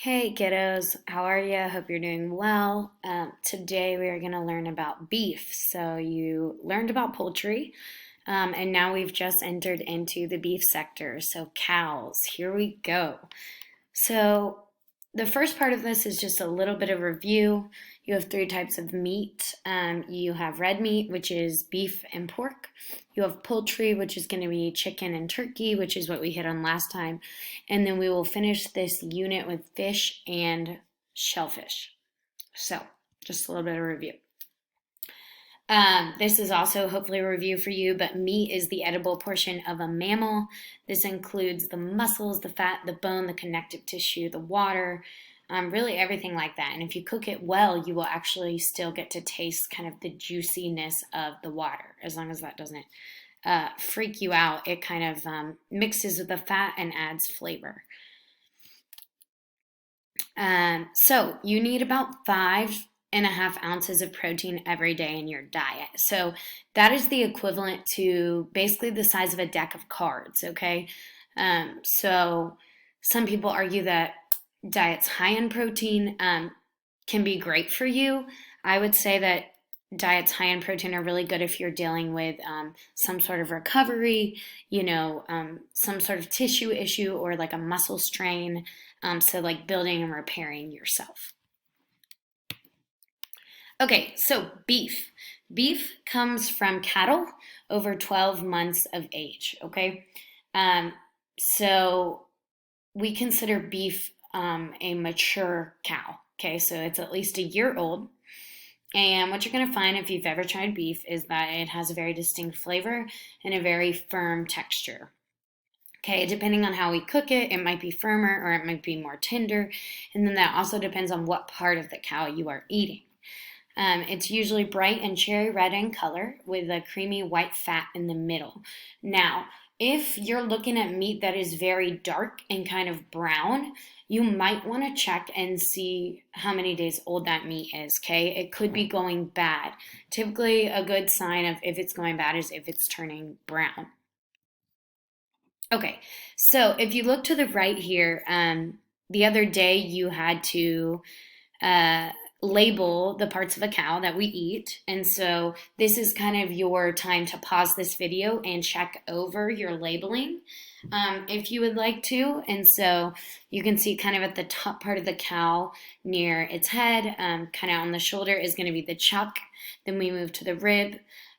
Hey kiddos, how are you? Hope you're doing well. Today we are going to learn about beef. So you learned about poultry, and now we've just entered into the beef sector. So cows, here we go. So, the first part of this is just a little bit of review. You have three types of meat. You have red meat, which is beef and pork. You have poultry, which is going to be chicken and turkey, which is what we hit on last time. And then we will finish this unit with fish and shellfish. So, just a little bit of review. This is also hopefully a review for you, but meat is the edible portion of a mammal. This includes the muscles, the fat, the bone, the connective tissue, the water, really everything like that. And if you cook it well, you will actually still get to taste kind of the juiciness of the water, as long as that doesn't freak you out. It kind of mixes with the fat and adds flavor. So you need about 5.5 ounces of protein every day in your diet. So that is the equivalent to basically the size of a deck of cards, okay? So some people argue that diets high in protein can be great for you. I would say that diets high in protein are really good if you're dealing with some sort of recovery, some sort of tissue issue or like a muscle strain. So, like building and repairing yourself. Okay, so beef. Beef comes from cattle over 12 months of age, okay? Um, so, we consider beef a mature cow, okay? So, it's at least a year old. And what you're going to find if you've ever tried beef is that it has a very distinct flavor and a very firm texture. Okay, depending on how we cook it, it might be firmer or it might be more tender. And then that also depends on what part of the cow you are eating. It's usually bright and cherry red in color with a creamy white fat in the middle. Now, if you're looking at meat that is very dark and kind of brown, you might want to check and see how many days old that meat is, okay? It could be going bad. Typically, a good sign of if it's going bad is if it's turning brown. Okay, so if you look to the right here, the other day you had to uh, label the parts of a cow that we eat. And so this is kind of your time to pause this video and check over your labeling if you would like to. And so you can see kind of at the top part of the cow near its head, kind of on the shoulder is going to be the chuck. Then we move to the rib.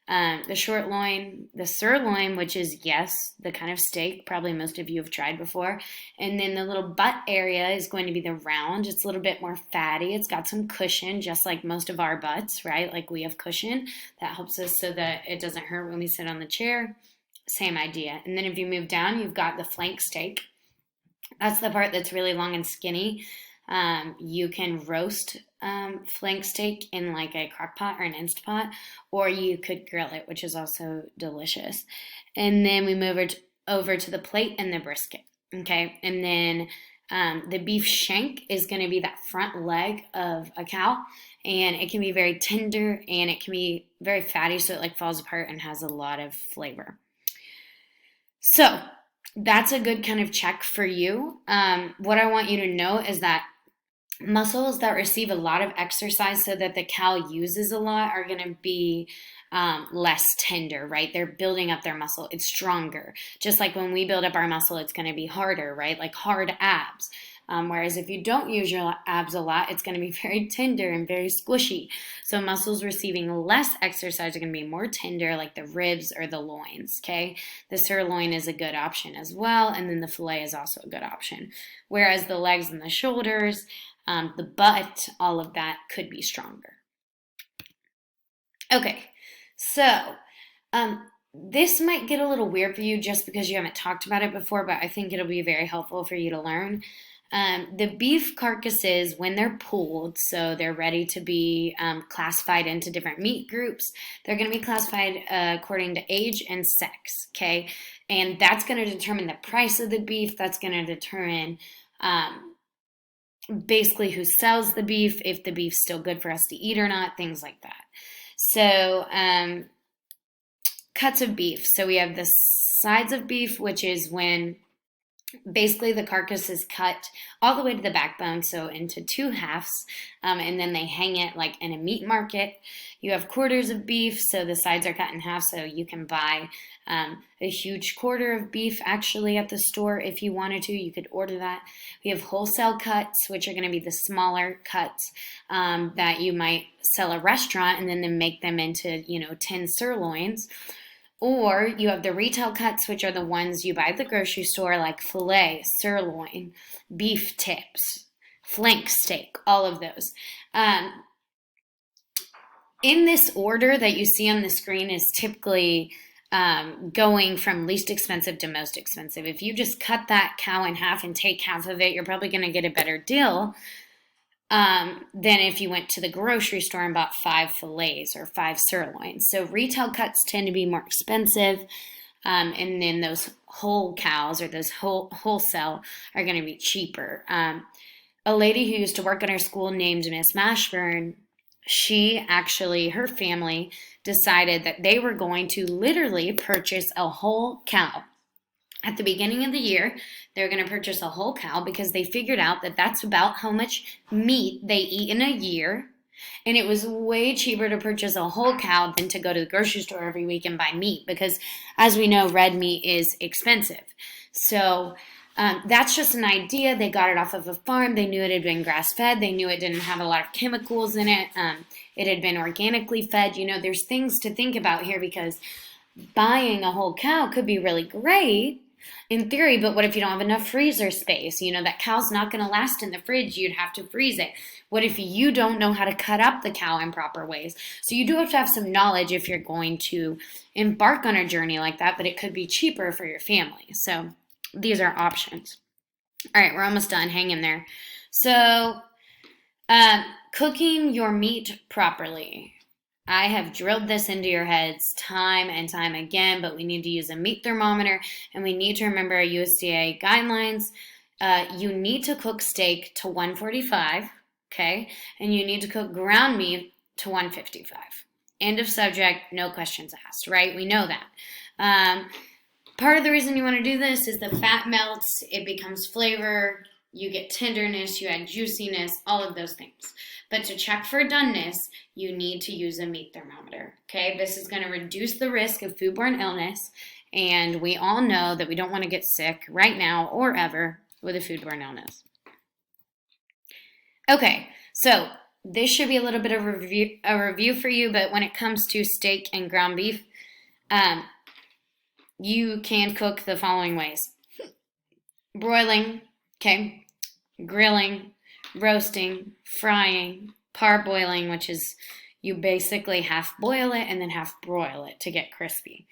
The short loin, the sirloin, which is, yes, the kind of steak probably most of you have tried before. And then the little butt area is going to be the round. It's a little bit more fatty. It's got some cushion, just like most of our butts, right? Like we have cushion. That helps us so that it doesn't hurt when we sit on the chair. Same idea. And then if you move down, you've got the flank steak. That's the part that's really long and skinny. You can roast flank steak in like a crock pot or an Instant Pot, or you could grill it, which is also delicious. And then we move over to the plate and the brisket. Okay, and then the beef shank is going to be that front leg of a cow, and it can be very tender and it can be very fatty, so it like falls apart and has a lot of flavor. So that's a good kind of check for you. What I want you to know is that muscles that receive a lot of exercise so that the cow uses a lot are going to be less tender, right? They're building up their muscle. It's stronger. Just like when we build up our muscle, it's going to be harder, right? Like hard abs. Whereas if you don't use your abs a lot, it's going to be very tender and very squishy. So muscles receiving less exercise are going to be more tender, like the ribs or the loins, okay? The sirloin is a good option as well, and then the filet is also a good option. Whereas the legs and the shoulders, the butt, all of that could be stronger. Okay, so this might get a little weird for you just because you haven't talked about it before, but I think it'll be very helpful for you to learn. The beef carcasses, when they're pulled, so they're ready to be classified into different meat groups, they're going to be classified according to age and sex, okay? And that's going to determine the price of the beef. That's going to determine basically who sells the beef, if the beef's still good for us to eat or not, things like that. So, cuts of beef. So we have the sides of beef, which is when Basically, the carcass is cut all the way to the backbone, so into two halves, and then they hang it like in a meat market. You have quarters of beef, so the sides are cut in half, so you can buy a huge quarter of beef actually at the store if you wanted to. You could order that. We have wholesale cuts, which are going to be the smaller cuts that you might sell a restaurant and then make them into 10 sirloins. Or you have the retail cuts, which are the ones you buy at the grocery store, like filet, sirloin, beef tips, flank steak, all of those. In this order that you see on the screen is typically going from least expensive to most expensive. If you just cut that cow in half and take half of it, you're probably going to get a better deal than if you went to the grocery store and bought 5 fillets or 5 sirloins. So retail cuts tend to be more expensive, and then those whole cows or those wholesale are going to be cheaper. A lady who used to work in our school named Miss Mashburn, her family decided that they were going to literally purchase a whole cow. At the beginning of the year, they're going to purchase a whole cow because they figured out that that's about how much meat they eat in a year. And it was way cheaper to purchase a whole cow than to go to the grocery store every week and buy meat because, as we know, red meat is expensive. So that's just an idea. They got it off of a farm. They knew it had been grass-fed. They knew it didn't have a lot of chemicals in it. It had been organically fed. There's things to think about here because buying a whole cow could be really great in theory, but what if you don't have enough freezer space? That cow's not going to last in the fridge. You'd have to freeze it. What if you don't know how to cut up the cow in proper ways? So you do have to have some knowledge if you're going to embark on a journey like that, but it could be cheaper for your family. So these are options. All right, we're almost done. Hang in there. So cooking your meat properly. I have drilled this into your heads time and time again, but we need to use a meat thermometer and we need to remember our USDA guidelines. You need to cook steak to 145, okay? And you need to cook ground meat to 155. End of subject, no questions asked, right? We know that. Part of the reason you want to do this is the fat melts, it becomes flavor, you get tenderness, you add juiciness, all of those things. But to check for doneness, you need to use a meat thermometer, okay? This is going to reduce the risk of foodborne illness, and we all know that we don't want to get sick right now or ever with a foodborne illness. Okay, so this should be a little bit of a review for you, but when it comes to steak and ground beef, you can cook the following ways. Broiling, okay, grilling, roasting, frying, parboiling, which is you basically half boil it and then half broil it to get crispy.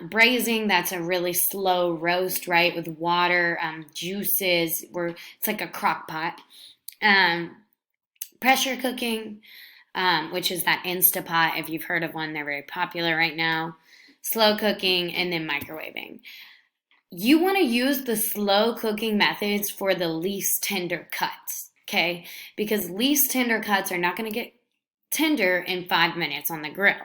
Braising, that's a really slow roast, right, with water, juices, it's like a crock pot. Pressure cooking, which is that Instapot, if you've heard of one, they're very popular right now. Slow cooking, and then microwaving. You want to use the slow cooking methods for the least tender cuts, okay? Because least tender cuts are not going to get tender in 5 minutes on the grill.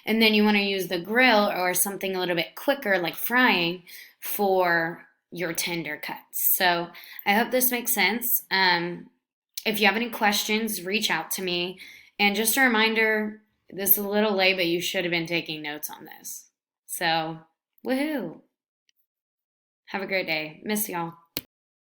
And then you want to use the grill or something a little bit quicker like frying for your tender cuts. So I hope this makes sense. If you have any questions, reach out to me. And just a reminder, this is a little late, but you should have been taking notes on this. So, woohoo! Have a great day. Miss y'all.